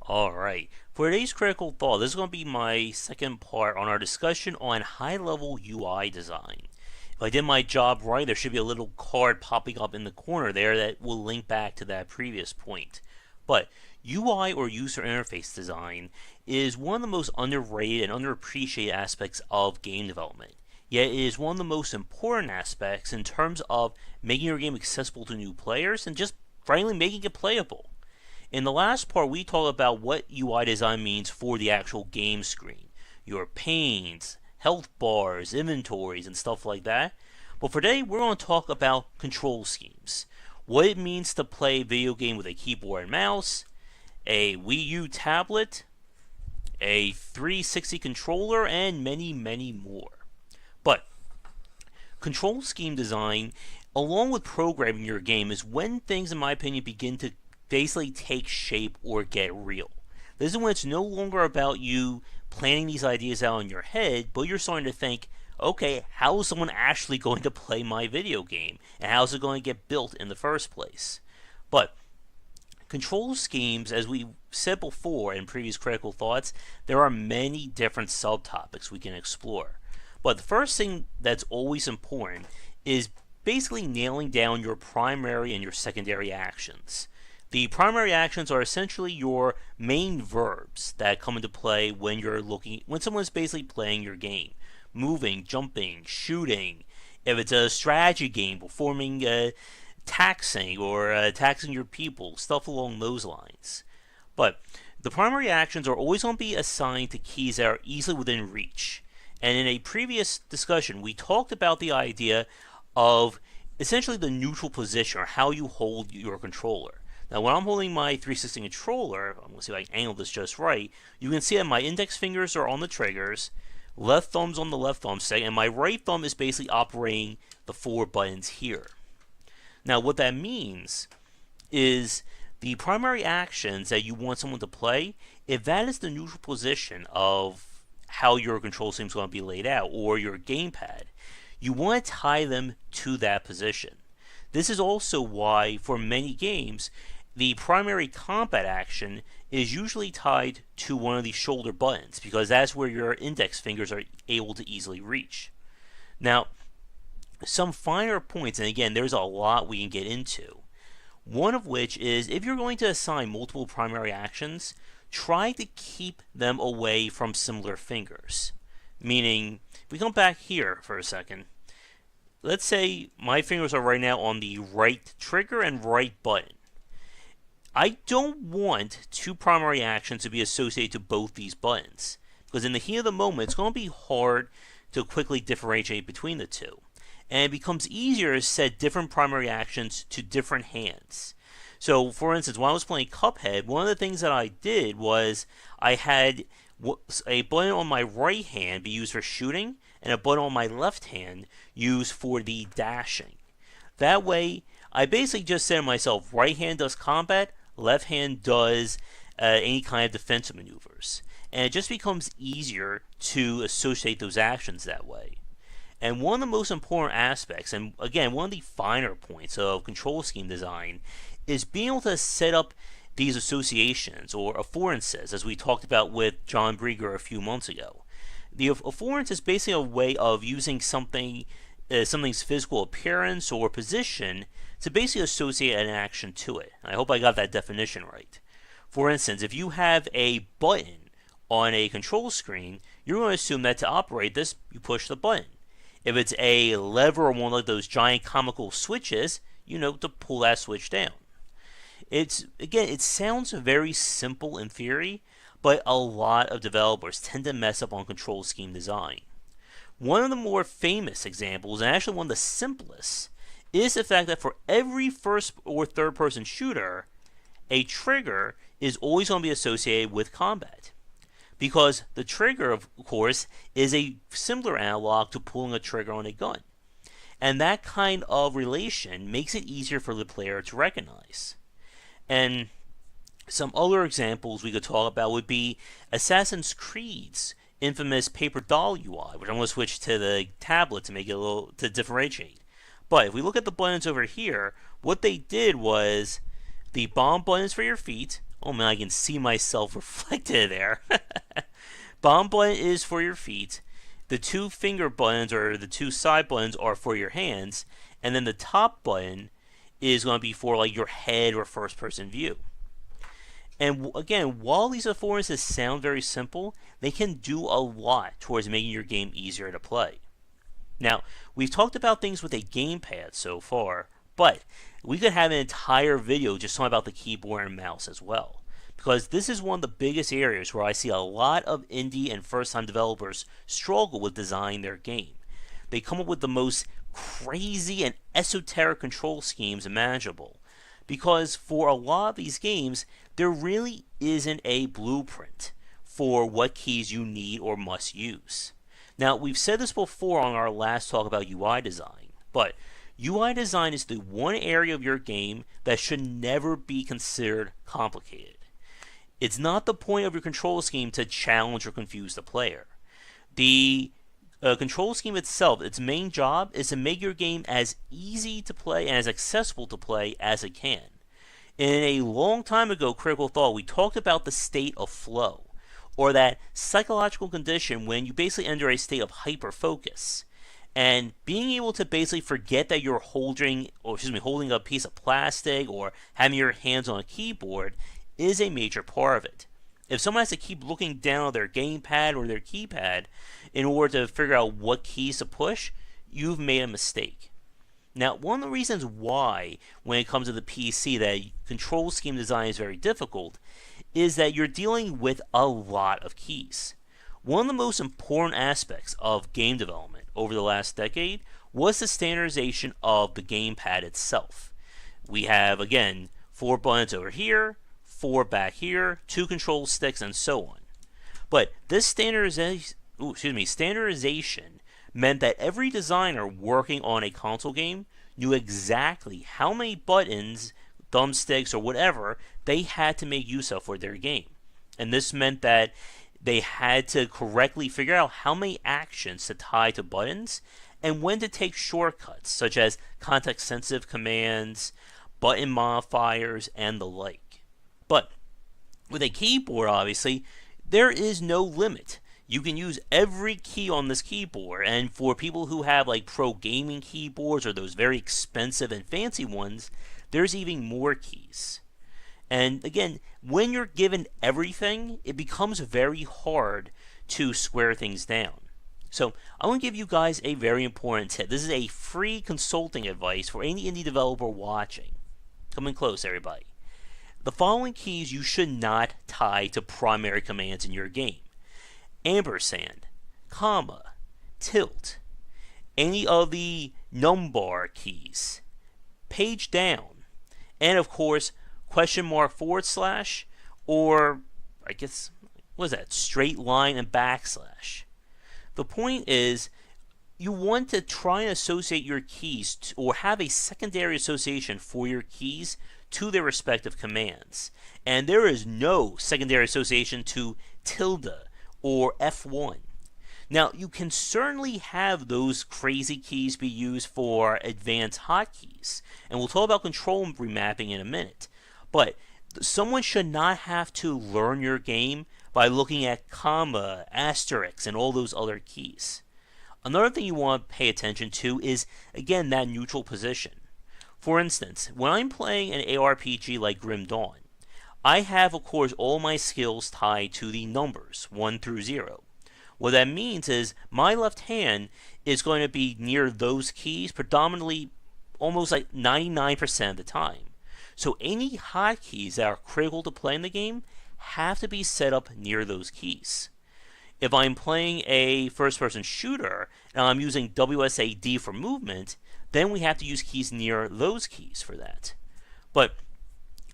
Alright, for today's critical thought, this is going to be my second part on our discussion on high-level UI design. If I did my job right, there should be a little card popping up in the corner there that will link back to that previous point. But UI, or user interface design, is one of the most underrated and underappreciated aspects of game development. Yet it is one of the most important aspects in terms of making your game accessible to new players and just frankly making it playable. In the last part, we talked about what UI design means for the actual game screen. Your panes, health bars, inventories, and stuff like that. But for today, we're going to talk about control schemes. What it means to play a video game with a keyboard and mouse, a Wii U tablet, a 360 controller, and many, many more. But control scheme design, along with programming your game, is when things, in my opinion, begin to basically take shape or get real. This is when it's no longer about you planning these ideas out in your head, but you're starting to think, okay, how is someone actually going to play my video game? And how is it going to get built in the first place? But control schemes, as we said before in previous critical thoughts, there are many different subtopics we can explore. But the first thing that's always important is basically nailing down your primary and your secondary actions. The primary actions are essentially your main verbs that come into play when someone's basically playing your game. Moving, jumping, shooting. If it's a strategy game, performing taxing or taxing your people, stuff along those lines. But the primary actions are always going to be assigned to keys that are easily within reach. And in a previous discussion, we talked about the idea of essentially the neutral position, or how you hold your controller. Now, when I'm holding my 360 controller, I'm going to see if I can angle this just right, you can see that my index fingers are on the triggers, left thumb's on the left thumbstick, and my right thumb is basically operating the 4 buttons here. Now, what that means is the primary actions that you want someone to play, if that is the neutral position of how your control scheme is going to be laid out, or your gamepad, you want to tie them to that position. This is also why, for many games, the primary combat action is usually tied to one of these shoulder buttons, because that's where your index fingers are able to easily reach. Now, some finer points, and again, there's a lot we can get into. One of which is, if you're going to assign multiple primary actions, try to keep them away from similar fingers. Meaning, if we come back here for a second, let's say my fingers are right now on the right trigger and right button. I don't want two primary actions to be associated to both these buttons, because in the heat of the moment, it's going to be hard to quickly differentiate between the two. And it becomes easier to set different primary actions to different hands. So, for instance, when I was playing Cuphead, one of the things that I did was I had a button on my right hand be used for shooting, and a button on my left hand used for the dashing. That way, I basically just said to myself, right hand does combat, left hand does any kind of defensive maneuvers. And it just becomes easier to associate those actions that way. And one of the most important aspects, and again, one of the finer points of control scheme design, is being able to set up these associations, or afforances, as we talked about with John Brieger a few months ago. The afforance is basically a way of using something's physical appearance or position to basically associate an action to it. I hope I got that definition right. For instance, if you have a button on a control screen, you're going to assume that to operate this, you push the button. If it's a lever or one of those giant comical switches, you know to pull that switch down. It sounds very simple in theory, but a lot of developers tend to mess up on control scheme design. One of the more famous examples, and actually one of the simplest, is the fact that for every first or third person shooter, a trigger is always going to be associated with combat. Because the trigger, of course, is a similar analog to pulling a trigger on a gun. And that kind of relation makes it easier for the player to recognize. And some other examples we could talk about would be Assassin's Creed's infamous paper doll UI, which I'm going to switch to the tablet to make it to differentiate. But if we look at the buttons over here, what they did was the bomb buttons for your feet Oh man, I can see myself reflected there. Bomb button is for your feet. The two finger buttons or the two side buttons are for your hands. And then the top button is going to be for like your head or first person view. And again, while these affordances sound very simple, they can do a lot towards making your game easier to play. Now, we've talked about things with a gamepad so far, but we could have an entire video just talking about the keyboard and mouse as well. Because this is one of the biggest areas where I see a lot of indie and first-time developers struggle with designing their game. They come up with the most crazy and esoteric control schemes imaginable. Because for a lot of these games, there really isn't a blueprint for what keys you need or must use. Now, we've said this before on our last talk about UI design, but UI design is the one area of your game that should never be considered complicated. It's not the point of your control scheme to challenge or confuse the player. The control scheme itself, its main job is to make your game as easy to play and as accessible to play as it can. In a long time ago, Critical Thought, we talked about the state of flow, or that psychological condition when you basically enter a state of hyper-focus. And being able to basically forget that you're holding a piece of plastic or having your hands on a keyboard is a major part of it. If someone has to keep looking down at their gamepad or their keypad in order to figure out what keys to push, you've made a mistake. Now, one of the reasons why, when it comes to the PC, that control scheme design is very difficult is that you're dealing with a lot of keys. One of the most important aspects of game development over the last decade was the standardization of the gamepad itself. We have, again, 4 buttons over here, 4 back here, 2 control sticks, and so on. But this standardization meant that every designer working on a console game knew exactly how many buttons, thumbsticks, or whatever they had to make use of for their game. And this meant that they had to correctly figure out how many actions to tie to buttons and when to take shortcuts, such as context-sensitive commands, button modifiers, and the like. But with a keyboard, obviously, there is no limit. You can use every key on this keyboard, and for people who have like pro gaming keyboards or those very expensive and fancy ones, there's even more keys. And again, when you're given everything, it becomes very hard to square things down. So I want to give you guys a very important tip. This is a free consulting advice for any indie developer watching. Come in close, everybody. The following keys you should not tie to primary commands in your game: ampersand, comma, tilt, any of the number keys, page down, and of course question mark / or I guess, what is that, straight line and backslash. The point is, you want to try and associate your keys or have a secondary association for your keys to their respective commands. And there is no secondary association to tilde or F1. Now, you can certainly have those crazy keys be used for advanced hotkeys, and we'll talk about control remapping in a minute. But someone should not have to learn your game by looking at comma, asterisk, and all those other keys. Another thing you want to pay attention to is, again, that neutral position. For instance, when I'm playing an ARPG like Grim Dawn, I have, of course, all my skills tied to the numbers, 1 through 0. What that means is my left hand is going to be near those keys predominantly almost like 99% of the time. So any hotkeys that are critical to play in the game have to be set up near those keys. If I'm playing a first-person shooter and I'm using WSAD for movement, then we have to use keys near those keys for that. But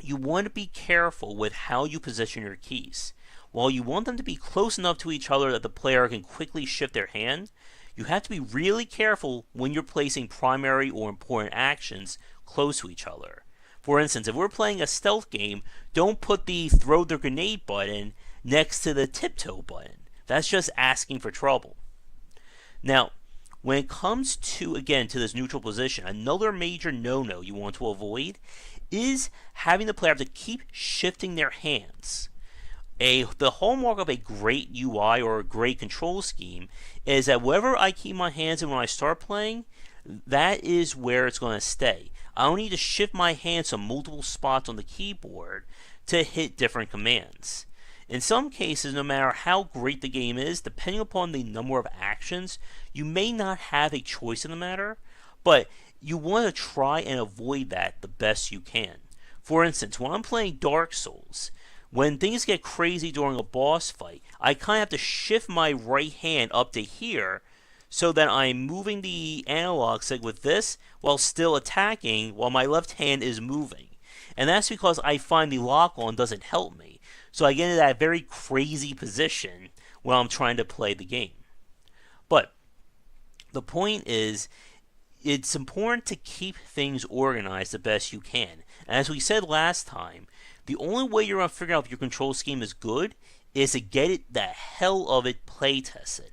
you want to be careful with how you position your keys. While you want them to be close enough to each other that the player can quickly shift their hand, you have to be really careful when you're placing primary or important actions close to each other. For instance, if we're playing a stealth game, don't put the throw the grenade button next to the tiptoe button. That's just asking for trouble. Now, When it comes to, again, to this neutral position, another major no-no you want to avoid is having the player have to keep shifting their hands. The hallmark of a great UI or a great control scheme is that wherever I keep my hands in when I start playing, that is where it's going to stay. I don't need to shift my hands to multiple spots on the keyboard to hit different commands. In some cases, no matter how great the game is, depending upon the number of actions, you may not have a choice in the matter, but you want to try and avoid that the best you can. For instance, when I'm playing Dark Souls, when things get crazy during a boss fight, I kind of have to shift my right hand up to here so that I'm moving the analog stick with this while still attacking while my left hand is moving. And that's because I find the lock-on doesn't help me. So I get into that very crazy position when I'm trying to play the game. But the point is, it's important to keep things organized the best you can. And as we said last time, the only way you're going to figure out if your control scheme is good is to get it the hell of it play tested.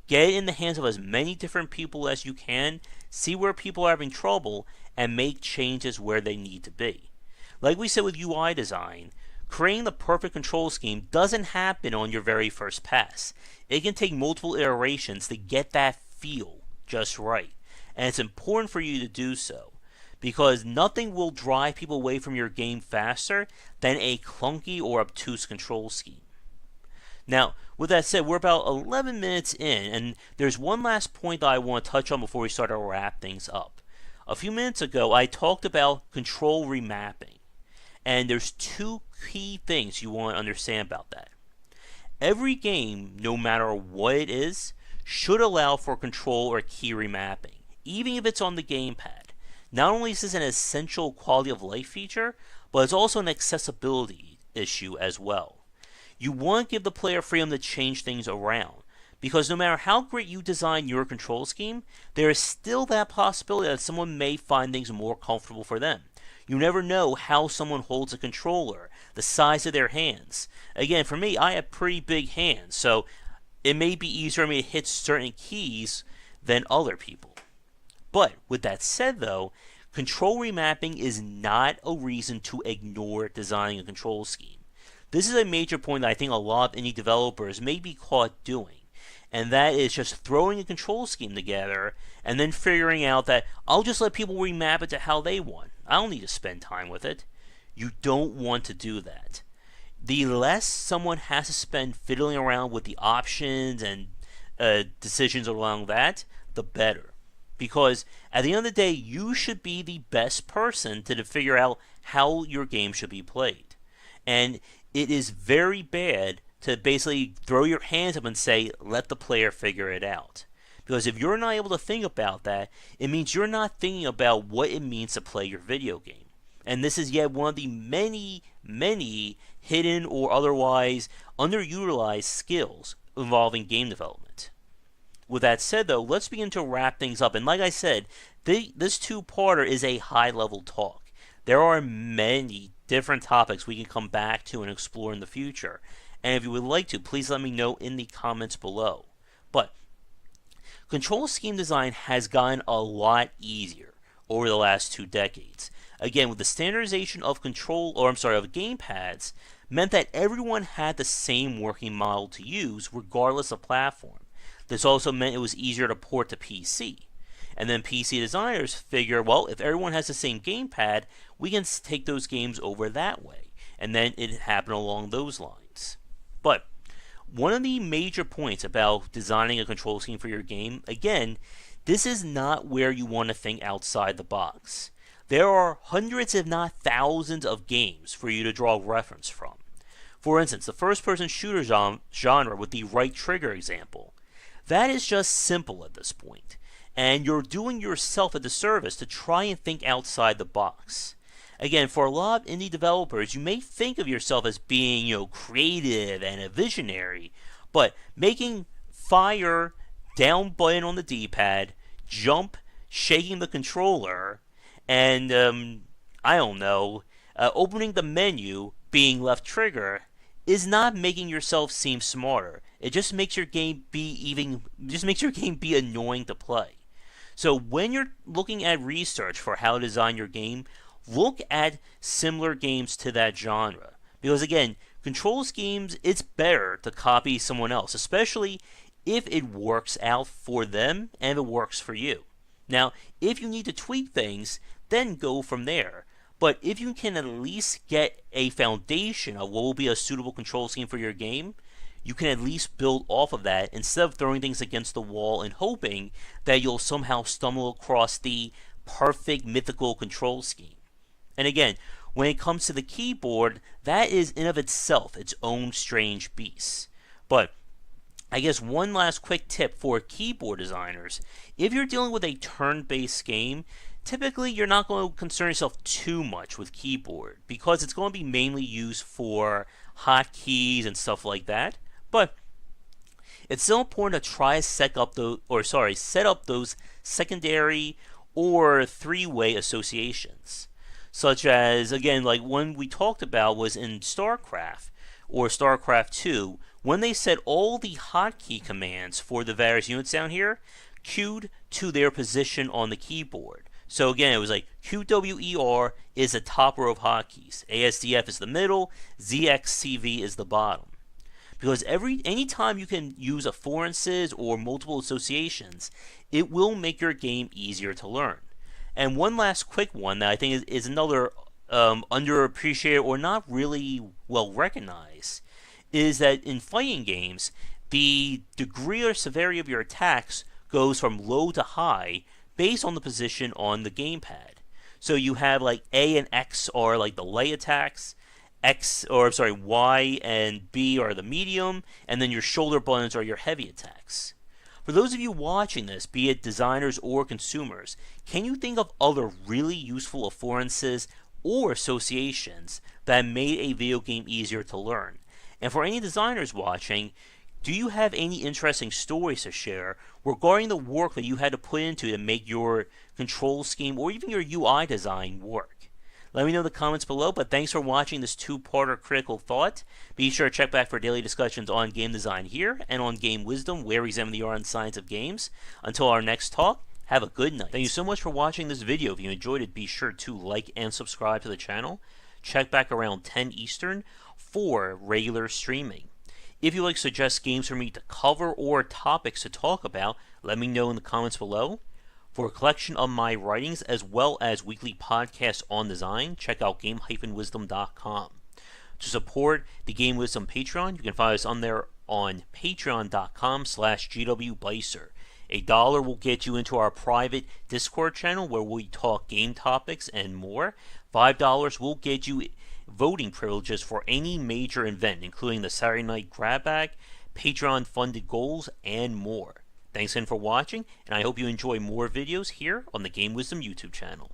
Get it in the hands of as many different people as you can, see where people are having trouble, and make changes where they need to be. Like we said with UI design, creating the perfect control scheme doesn't happen on your very first pass. It can take multiple iterations to get that feel just right. And it's important for you to do so, because nothing will drive people away from your game faster than a clunky or obtuse control scheme. Now, with that said, we're about 11 minutes in, and there's one last point that I want to touch on before we start to wrap things up. A few minutes ago, I talked about control remapping, and there's two key things you want to understand about that. Every game, no matter what it is, should allow for control or key remapping, even if it's on the gamepad. Not only is this an essential quality of life feature, but it's also an accessibility issue as well. You want to give the player freedom to change things around, because no matter how great you design your control scheme, there is still that possibility that someone may find things more comfortable for them. You never know how someone holds a controller, the size of their hands. Again, for me, I have pretty big hands, so it may be easier for me to hit certain keys than other people. But with that said though, control remapping is not a reason to ignore designing a control scheme. This is a major point that I think a lot of indie developers may be caught doing, and that is just throwing a control scheme together and then figuring out that I'll just let people remap it to how they want. I don't need to spend time with it. You don't want to do that. The less someone has to spend fiddling around with the options and decisions along that, the better. Because at the end of the day, you should be the best person to figure out how your game should be played. And it is very bad to basically throw your hands up and say, let the player figure it out. Because if you're not able to think about that, it means you're not thinking about what it means to play your video game. And this is yet one of the many, many hidden or otherwise underutilized skills involving game development. With that said though, let's begin to wrap things up. And like I said, this two-parter is a high-level talk. There are many different topics we can come back to and explore in the future. And if you would like to, please let me know in the comments below. But control scheme design has gotten a lot easier over the last 2 decades. Again, with the standardization of of gamepads, meant that everyone had the same working model to use regardless of platform. This also meant it was easier to port to PC. And then PC designers figure, well, if everyone has the same gamepad, we can take those games over that way. And then it happened along those lines. But one of the major points about designing a control scheme for your game, again, this is not where you want to think outside the box. There are hundreds if not thousands of games for you to draw reference from. For instance, the first-person shooter genre with the right trigger example. That is just simple at this point, and you're doing yourself a disservice to try and think outside the box. Again, for a lot of indie developers, you may think of yourself as being, creative and a visionary, but making fire, down button on the D-pad, jump, shaking the controller, and, opening the menu, being left trigger, is not making yourself seem smarter. It just makes your game be annoying to play. So when you're looking at research for how to design your game, look at similar games to that genre. Because again, control schemes, it's better to copy someone else, especially if it works out for them and it works for you. Now, if you need to tweak things, then go from there. But if you can at least get a foundation of what will be a suitable control scheme for your game, you can at least build off of that instead of throwing things against the wall and hoping that you'll somehow stumble across the perfect mythical control scheme. And again, when it comes to the keyboard, that is in of itself its own strange beast. But I guess one last quick tip for keyboard designers: if you're dealing with a turn-based game, typically you're not going to concern yourself too much with keyboard because it's going to be mainly used for hotkeys and stuff like that. But it's still important to try to set up those secondary or three-way associations. Such as, again, like one we talked about was in StarCraft or StarCraft 2, when they set all the hotkey commands for the various units down here queued to their position on the keyboard. So again, it was like QWER is the top row of hotkeys, ASDF is the middle, ZXCV is the bottom. Because anytime you can use afforances or multiple associations, it will make your game easier to learn. And one last quick one that I think is another underappreciated or not really well recognized is that in fighting games, the degree or severity of your attacks goes from low to high based on the position on the gamepad. So you have like A and X are like the light attacks, Y and B are the medium, and then your shoulder buttons are your heavy attacks. For those of you watching this, be it designers or consumers, can you think of other really useful afforances or associations that made a video game easier to learn? And for any designers watching, do you have any interesting stories to share regarding the work that you had to put into to make your control scheme or even your UI design work? Let me know in the comments below, but thanks for watching this two-parter critical thought. Be sure to check back for daily discussions on game design here and on Game Wisdom, where we examine the art and science of games. Until our next talk, have a good night. Thank you so much for watching this video. If you enjoyed it, be sure to like and subscribe to the channel. Check back around 10 Eastern for regular streaming. If you'd like to suggest games for me to cover or topics to talk about, let me know in the comments below. For a collection of my writings as well as weekly podcasts on design, check out game-wisdom.com. To support the Game Wisdom Patreon, you can find us on there on patreon.com/gwbeiser. $1 will get you into our private Discord channel where we talk game topics and more. $5 will get you voting privileges for any major event, including the Saturday Night Grab Bag, Patreon-funded goals, and more. Thanks again for watching, and I hope you enjoy more videos here on the Game Wisdom YouTube channel.